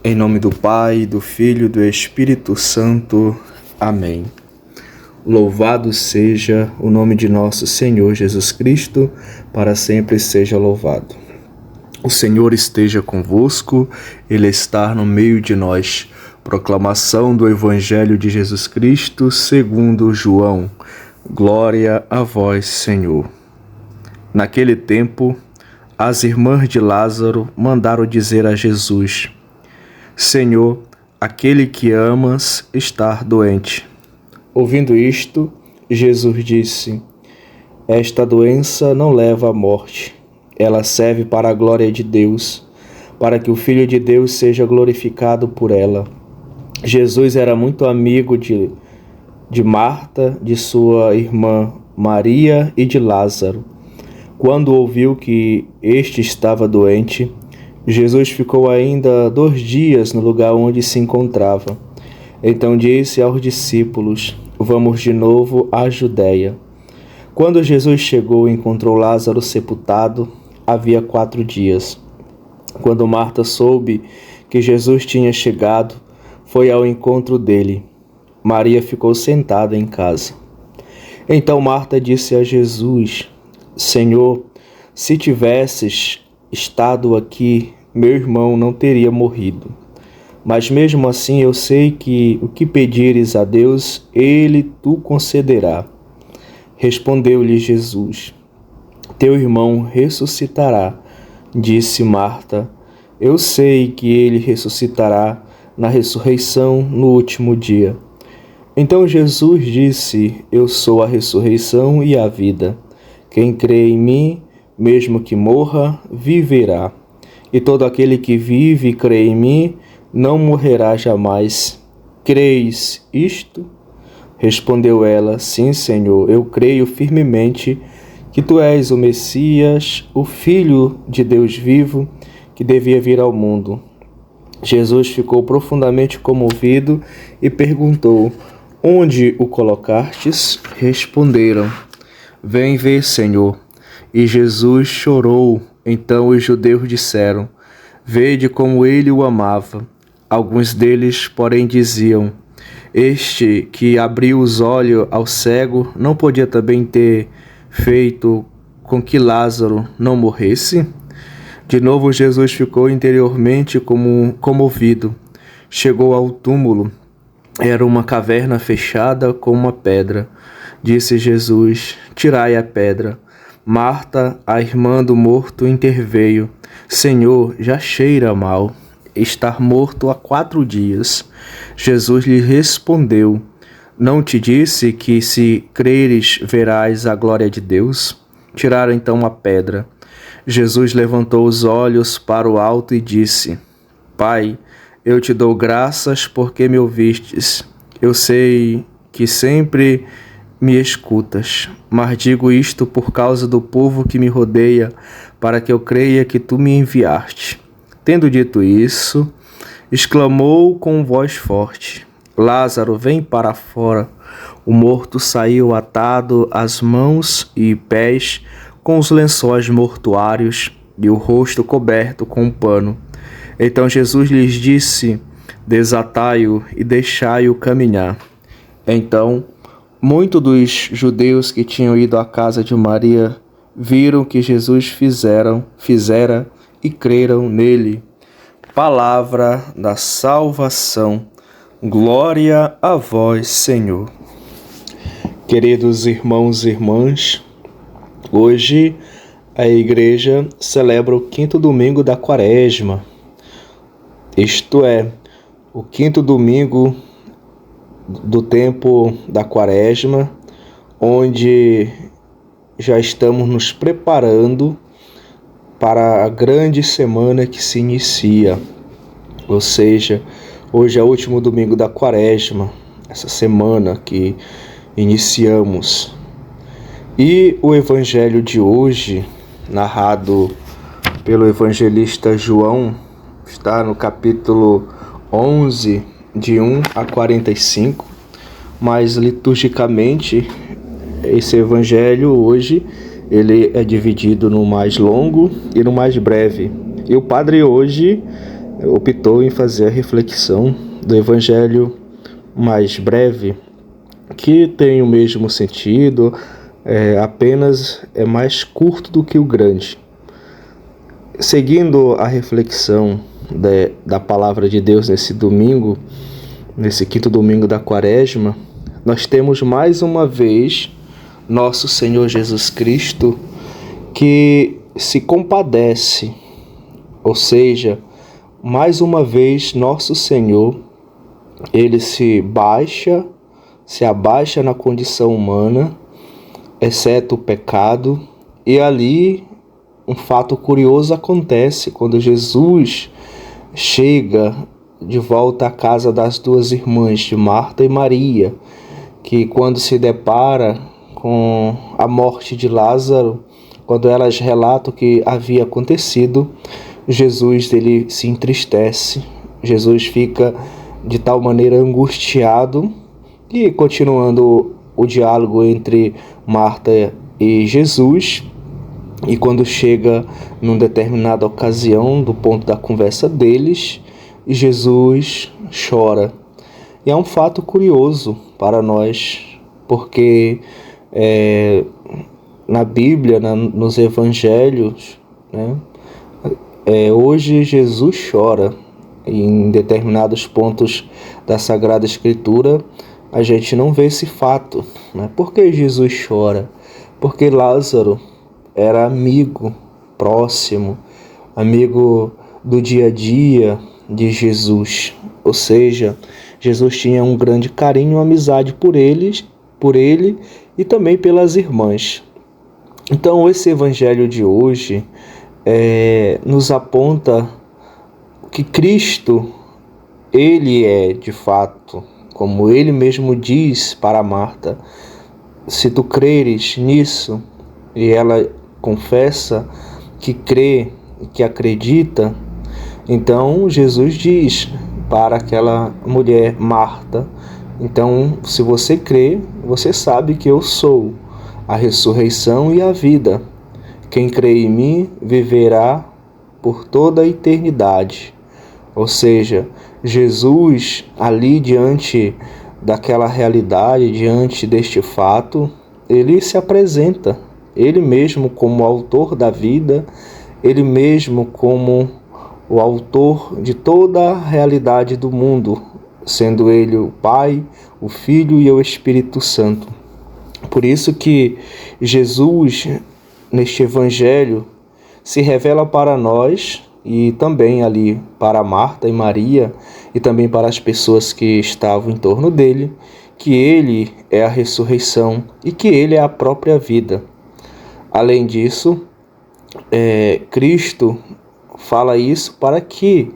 Em nome do Pai, do Filho e do Espírito Santo. Amém. Louvado seja o nome de nosso Senhor Jesus Cristo, para sempre seja louvado. O Senhor esteja convosco, Ele está no meio de nós. Proclamação do Evangelho de Jesus Cristo segundo João. Glória a vós, Senhor. Naquele tempo, as irmãs de Lázaro mandaram dizer a Jesus: Senhor, aquele que amas está doente. Ouvindo isto, Jesus disse: Esta doença não leva à morte. Ela serve para a glória de Deus, para que o Filho de Deus seja glorificado por ela. Jesus era muito amigo de Marta, de sua irmã Maria e de Lázaro. Quando ouviu que este estava doente, Jesus ficou ainda 2 dias no lugar onde se encontrava. Então disse aos discípulos: Vamos de novo à Judéia. Quando Jesus chegou e encontrou Lázaro sepultado, havia 4 dias. Quando Marta soube que Jesus tinha chegado, foi ao encontro dele. Maria ficou sentada em casa. Então Marta disse a Jesus: Senhor, se tivesses estado aqui, meu irmão não teria morrido. Mas mesmo assim eu sei que o que pedires a Deus, Ele tu concederá. Respondeu-lhe Jesus: Teu irmão ressuscitará. Disse Marta: Eu sei que ele ressuscitará na ressurreição no último dia. Então Jesus disse: Eu sou a ressurreição e a vida. Quem crê em mim, mesmo que morra, viverá. E todo aquele que vive e crê em mim, não morrerá jamais. Creis isto? Respondeu ela: Sim, Senhor, eu creio firmemente que tu és o Messias, o Filho de Deus vivo, que devia vir ao mundo. Jesus ficou profundamente comovido e perguntou: Onde o colocastes? Responderam: Vem ver, Senhor. E Jesus chorou. Então os judeus disseram: Vede como ele o amava. Alguns deles, porém, diziam: Este que abriu os olhos ao cego não podia também ter feito com que Lázaro não morresse? De novo Jesus ficou interiormente comovido. Chegou ao túmulo. Era uma caverna fechada com uma pedra. Disse Jesus: Tirai a pedra. Marta, a irmã do morto, interveio: Senhor, já cheira mal. Está morto há 4 dias. Jesus lhe respondeu: Não te disse que, se creres, verás a glória de Deus? Tiraram então a pedra. Jesus levantou os olhos para o alto e disse: Pai, eu te dou graças porque me ouvistes. Eu sei que sempre me escutas, mas digo isto por causa do povo que me rodeia, para que eu creia que tu me enviaste. Tendo dito isso, exclamou com voz forte: Lázaro, vem para fora. O morto saiu atado às mãos e pés com os lençóis mortuários e o rosto coberto com um pano. Então Jesus lhes disse: Desatai-o e deixai-o caminhar. Então muitos dos judeus que tinham ido à casa de Maria viram o que Jesus fizera e creram nele. Palavra da salvação. Glória a vós, Senhor. Queridos irmãos e irmãs, hoje a Igreja celebra o 5º domingo da Quaresma. Isto é, o 5º domingo do tempo da Quaresma, onde já estamos nos preparando para a grande semana que se inicia. Ou seja, hoje é o último domingo da Quaresma, essa semana que iniciamos. E o Evangelho de hoje, narrado pelo evangelista João, está no capítulo 11, de 1 a 45, mas liturgicamente esse evangelho hoje ele é dividido no mais longo e no mais breve. E o padre hoje optou em fazer a reflexão do Evangelho mais breve, que tem o mesmo sentido, apenas é mais curto do que o grande. Seguindo a reflexão da palavra de Deus nesse domingo, nesse quinto domingo da Quaresma, nós temos mais uma vez nosso Senhor Jesus Cristo que se compadece, ou seja, mais uma vez nosso Senhor, ele se abaixa na condição humana, exceto o pecado, e ali um fato curioso acontece quando Jesus chega de volta à casa das duas irmãs, de Marta e Maria, que quando se depara com a morte de Lázaro, quando elas relatam o que havia acontecido, Jesus ele se entristece, Jesus fica de tal maneira angustiado, e continuando o diálogo entre Marta e Jesus, e quando chega numa determinada ocasião do ponto da conversa deles, Jesus chora. E é um fato curioso para nós, porque na Bíblia, nos Evangelhos, hoje Jesus chora. Em determinados pontos da Sagrada Escritura, a gente não vê esse fato. Por que Jesus chora? Porque Lázaro era amigo próximo, amigo do dia a dia de Jesus. Ou seja, Jesus tinha um grande carinho e uma amizade por ele e também pelas irmãs. Então, esse evangelho de hoje nos aponta que Cristo, ele é de fato, como ele mesmo diz para Marta, se tu creres nisso, e ela confessa que crê, que acredita, então Jesus diz para aquela mulher, Marta, então se você crê, você sabe que eu sou a ressurreição e a vida. Quem crê em mim viverá por toda a eternidade. Ou seja, Jesus ali diante daquela realidade, diante deste fato, ele se apresenta, ele mesmo como autor da vida, ele mesmo como o autor de toda a realidade do mundo, sendo ele o Pai, o Filho e o Espírito Santo. Por isso que Jesus, neste Evangelho, se revela para nós e também ali para Marta e Maria e também para as pessoas que estavam em torno dele, que ele é a ressurreição e que ele é a própria vida. Além disso, Cristo fala isso para que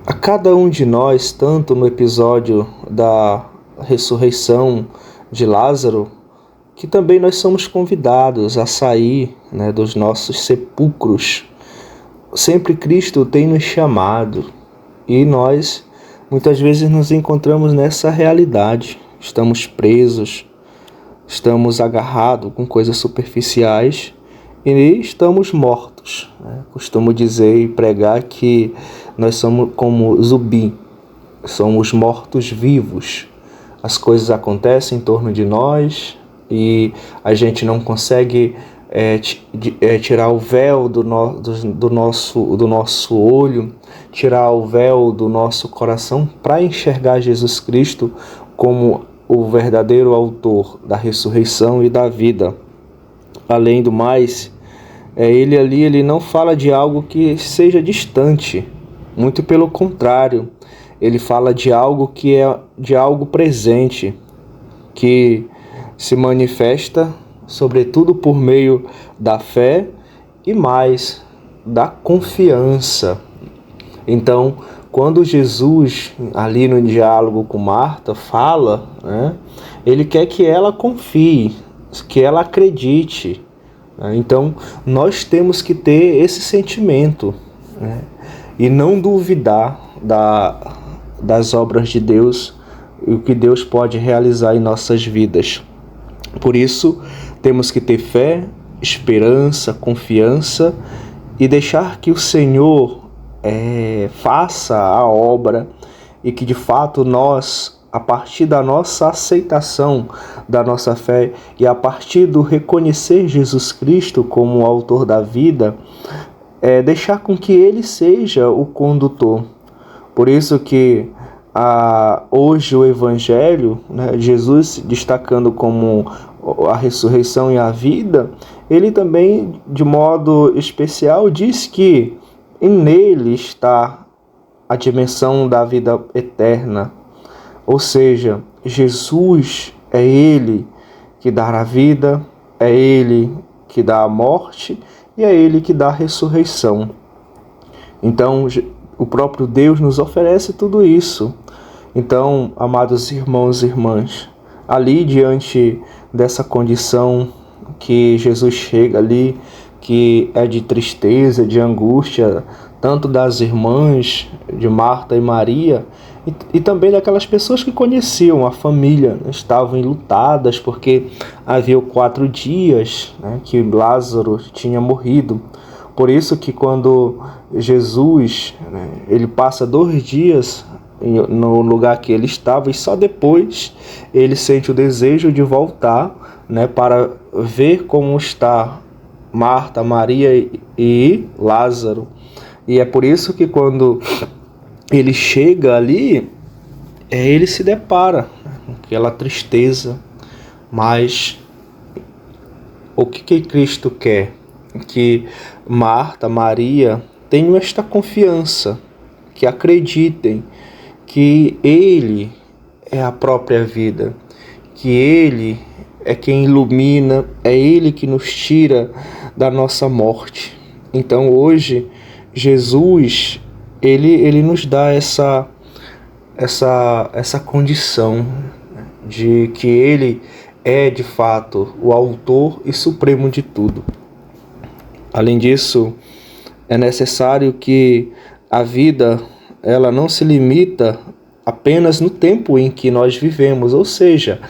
a cada um de nós, tanto no episódio da ressurreição de Lázaro, que também nós somos convidados a sair dos nossos sepulcros. Sempre Cristo tem nos chamado e nós muitas vezes nos encontramos nessa realidade. Estamos presos, estamos agarrados com coisas superficiais e estamos mortos. Costumo dizer e pregar que nós somos como zumbi, somos mortos-vivos. As coisas acontecem em torno de nós e a gente não consegue tirar o véu do nosso olho, tirar o véu do nosso coração para enxergar Jesus Cristo como o verdadeiro autor da ressurreição e da vida. Além do mais, ele não fala de algo que seja distante, muito pelo contrário, ele fala de algo que é de algo presente, que se manifesta sobretudo por meio da fé e mais da confiança. Então, quando Jesus, ali no diálogo com Marta, fala, ele quer que ela confie, que ela acredite. Então, nós temos que ter esse sentimento, e não duvidar das obras de Deus e o que Deus pode realizar em nossas vidas. Por isso, temos que ter fé, esperança, confiança e deixar que o Senhor faça a obra e que de fato nós, a partir da nossa aceitação da nossa fé e a partir do reconhecer Jesus Cristo como o autor da vida, deixar com que Ele seja o condutor. Por isso que hoje o Evangelho, né, Jesus destacando como a ressurreição e a vida, ele também, de modo especial, diz que nele está a dimensão da vida eterna. Ou seja, Jesus é Ele que dá a vida, é Ele que dá a morte e é Ele que dá a ressurreição. Então, o próprio Deus nos oferece tudo isso. Então, amados irmãos e irmãs, ali diante dessa condição que Jesus chega ali, que é de tristeza, de angústia, tanto das irmãs, de Marta e Maria, e também daquelas pessoas que conheciam a família, estavam enlutadas porque havia 4 dias, né, que Lázaro tinha morrido. Por isso que quando Jesus, né, ele passa 2 dias no lugar que ele estava e só depois ele sente o desejo de voltar, né, para ver como está Marta, Maria e Lázaro. E é por isso que quando ele chega ali, ele se depara com aquela tristeza. Mas o que Cristo quer? Que Marta, Maria tenham esta confiança, que acreditem que Ele é a própria vida, que Ele é quem ilumina, é Ele que nos tira da nossa morte. Então hoje, Jesus, Ele nos dá essa condição de que Ele é de fato o autor e supremo de tudo. Além disso, é necessário que a vida ela não se limita apenas no tempo em que nós vivemos, ou seja,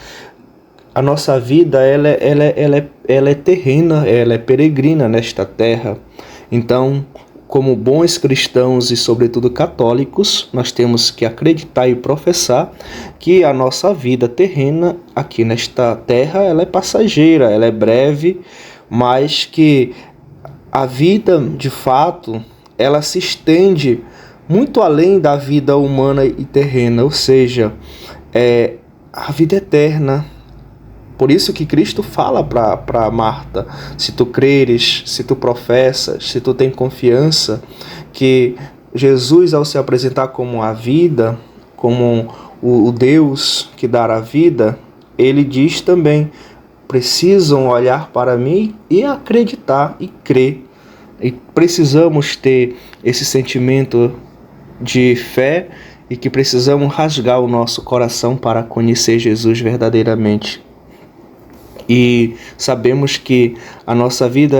a nossa vida ela é terrena, ela é peregrina nesta terra. Então, como bons cristãos e sobretudo católicos, nós temos que acreditar e professar que a nossa vida terrena aqui nesta terra ela é passageira, ela é breve, mas que a vida de fato ela se estende muito além da vida humana e terrena, ou seja, a vida eterna. Por isso que Cristo fala para Marta, se tu creres, se tu professas, se tu tem confiança, que Jesus, ao se apresentar como a vida, como o Deus que dá a vida, ele diz também, precisam olhar para mim e acreditar e crer. E precisamos ter esse sentimento de fé e que precisamos rasgar o nosso coração para conhecer Jesus verdadeiramente. E sabemos que a nossa vida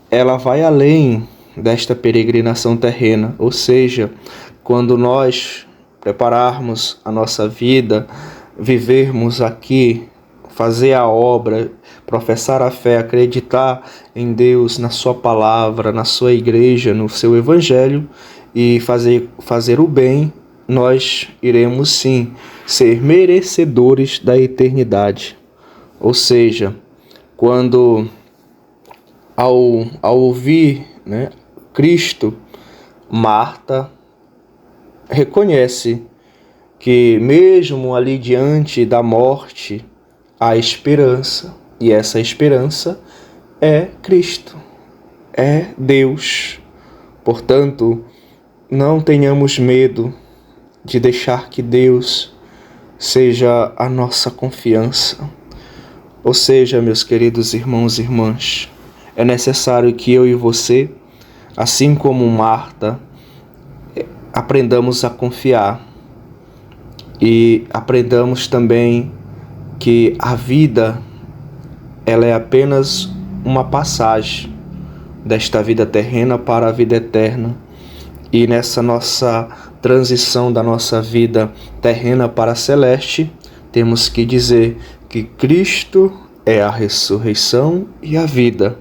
ela vai além desta peregrinação terrena, ou seja, quando nós prepararmos a nossa vida, vivermos aqui, fazer a obra, professar a fé, acreditar em Deus, na sua palavra, na sua igreja, no seu evangelho e fazer o bem, nós iremos sim ser merecedores da eternidade. Ou seja, quando ao ouvir, né, Cristo, Marta reconhece que mesmo ali diante da morte há esperança, e essa esperança é Cristo, é Deus. Portanto, não tenhamos medo de deixar que Deus seja a nossa confiança. Ou seja, meus queridos irmãos e irmãs, é necessário que eu e você, assim como Marta, aprendamos a confiar e aprendamos também que a vida ela é apenas uma passagem desta vida terrena para a vida eterna. E nessa nossa transição da nossa vida terrena para a celeste, temos que dizer que Cristo é a ressurreição e a vida.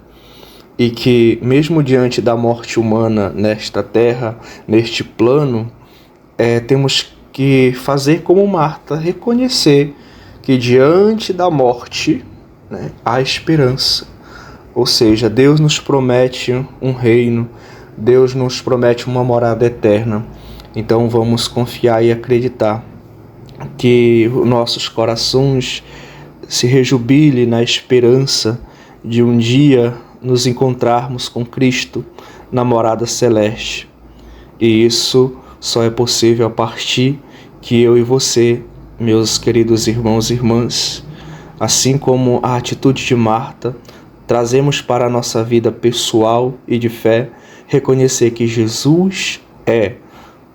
e que, mesmo diante da morte humana nesta terra, neste plano, temos que fazer como Marta, reconhecer que diante da morte, né, há esperança. Ou seja, Deus nos promete um reino, Deus nos promete uma morada eterna. Então vamos confiar e acreditar que nossos corações se rejubilem na esperança de um dia nos encontrarmos com Cristo na morada celeste. E isso só é possível a partir que eu e você, meus queridos irmãos e irmãs, assim como a atitude de Marta, trazemos para a nossa vida pessoal e de fé reconhecer que Jesus é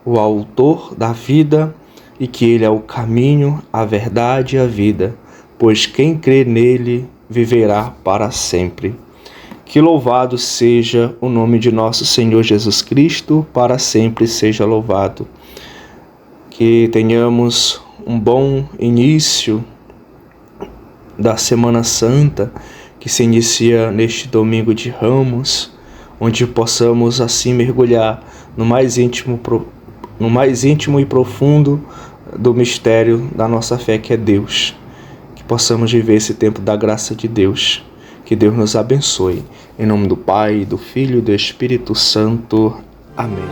o autor da vida e que Ele é o caminho, a verdade e a vida, pois quem crê nele viverá para sempre. Que louvado seja o nome de nosso Senhor Jesus Cristo, para sempre seja louvado. Que tenhamos um bom início da Semana Santa, que se inicia neste domingo de Ramos, onde possamos assim mergulhar no mais íntimo e profundo do mistério da nossa fé, que é Deus. Que possamos viver esse tempo da graça de Deus. Que Deus nos abençoe. Em nome do Pai, do Filho e do Espírito Santo. Amém.